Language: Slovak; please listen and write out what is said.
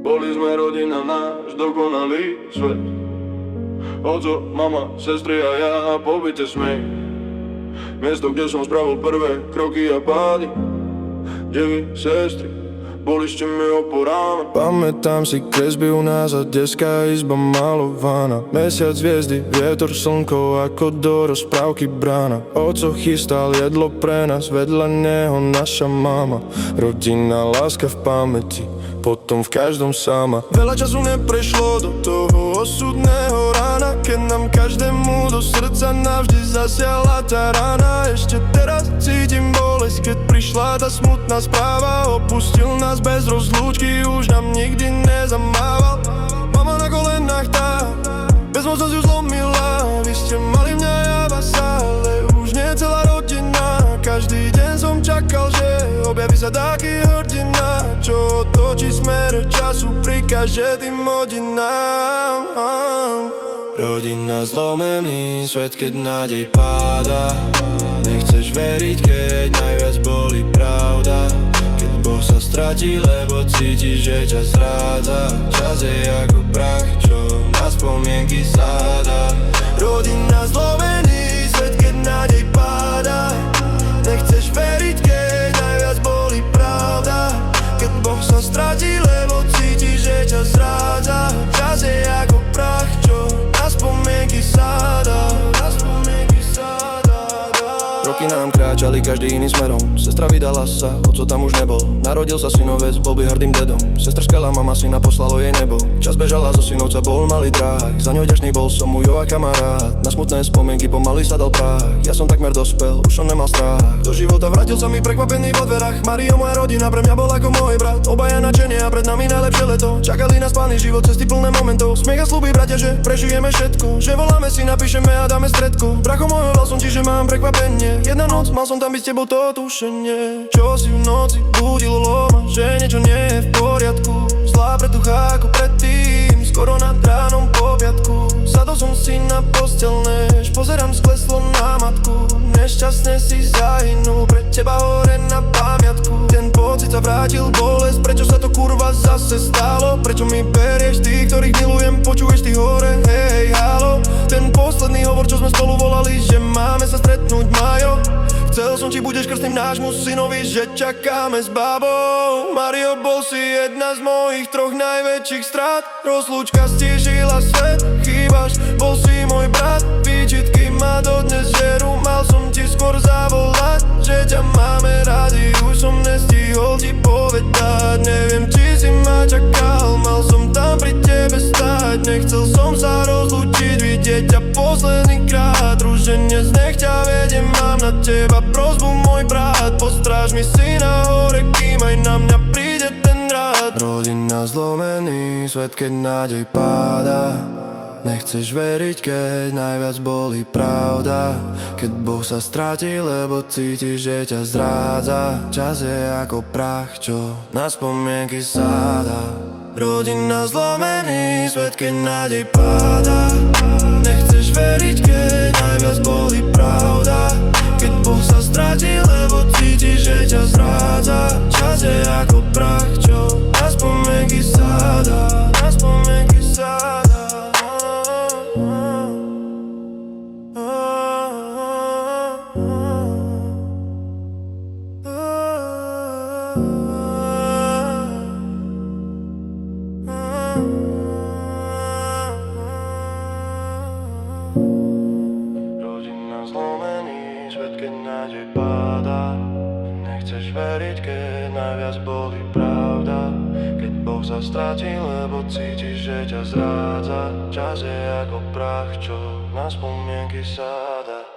Boli sme rodina, náš dokonalý svet. Oco, mama, sestry a ja po byte smej. Miesto, kde som spravil prvé kroky a pády. Devy, sestry, boli s tými oporami. Pamätám si kresby u nás a deská izba malovaná. Mesiac, hviezdy, vietor, slnko, ako do rozprávky brána. Oco chystal jedlo pre nás, vedľa neho naša mama. Rodina, láska v pamäti, potom v každom sama. Veľa času neprešlo do toho osudného rána, keď nám každému do srdca navždy zasiala tá rána. Ešte teraz cítim bolesť, keď prišla tá smutná správa. Opustil nás bez rozlúčky, už nám nikdy nezamával. Mama na kolenách tá, bezmocnosť ju zlomila. Vy ste mali mňa, ja vás, ale už nie celá rodina. Každý deň som čakal, že objaví sa taký hrdina, čo otočí smer času pri každým hodinám. Rodina, zlomený svet, keď nádej páda. Nechceš veriť, keď najviac boli pravda. Keď Boh sa stratí, lebo cítiš, že čas zrádza. Čas je ako prach, čo na spomienky sáda. Rodina, zlomený svet, keď nádej páda. Nechceš veriť, keď najviac boli pravda. Keď Boh sa stratí, lebo cítiš, že čas zrádza. Čas je ako prach, čo na spomienky sáda. Roky nám kráčali každý iným smerom. Sestra vydala sa, oco tam už nebol. Narodil sa synovec, bol by hrdým dedom. Sestra skala, mama syna, poslalo jej nebo. Čas bežala, zo synovca bol malý dráh. Za ňou ďačný bol som Ujo a kamarát. Na smutné spomienky pomaly sa dal prach. Ja som takmer dospel, už som nemal strach. Do života vrátil sa mi prekvapený vo dverách. Mario, moja rodina, pre mňa bol ako môj brat. Obaja nadšenie a pred nami najlepšie leto. Čakali nás plný život, cesty plné momentov. Smiech a sľuby, bratia, že prežijeme všetko. Že voláme si, napíšeme a dáme stredko. Bracho môjho, volal som ti, že mám prekvapenie. Jedna noc, mal som tam byť s tebou to tušenie. Čo si v noci budilo loma, že niečo nie je v poriadku. Zlá pretuchá ako predtým, skoro nad ránom po piatku. Sadol som si na posteľ, než pozerám skleslo na matku. Nešťastne si zahynul, pre teba hore na pamiatku. Ten pocit sa vrátil, bolesť, prečo sa to kurva zase stalo? Prečo mi berieš tých, ktorých milujem, počuješ ty hore, hej, halo. Ten posledný hovor, čo sme spolu volali, že máme sa stretnúť, Majo. Chcel som, či budeš krstným nášmu synovi, že čakáme s babou. Mario, bol si jedna z mojich troch najväčších strát. Rozlúčka stížila svet, chýbaš, bol si môj brat. Výčitky ma dodnes žerú, mal som ti skôr zavolať, že ťa máme radi, už som nestihol ti povedať. Neviem, či si ma čakal, mal som tam pri tebe stáť. Nechcel som sa rozlúčiť, vidieť ťa posledný krát. Ruženec, nech ťa vedem, mám na teba prosbu, môj brat. Postráž mi syna hore, kým aj na mňa príde ten rád. Rodina, zlomený svet, keď nádej páda. Nechceš veriť, keď najviac boli pravda. Keď Boh sa stratí, lebo cítiš, že ťa zrádza. Čas je ako prach, čo na spomienky sáda. Rodina, zlomený svet, keď nádej páda. Nechceš veriť, keď najviac boli pravda. Keď Boh sa stratí, lebo cítiš, že ťa zrádza. Čas je ako prach, čo na spomienky sáda. Na spomienky sáda. Zlomený svet, keď nádej páda. Nechceš veriť, keď najviac boli pravda. Keď Boh sa stratí, lebo cítiš, že ťa zrádza. Čas je ako prach, čo na spomienky sáda.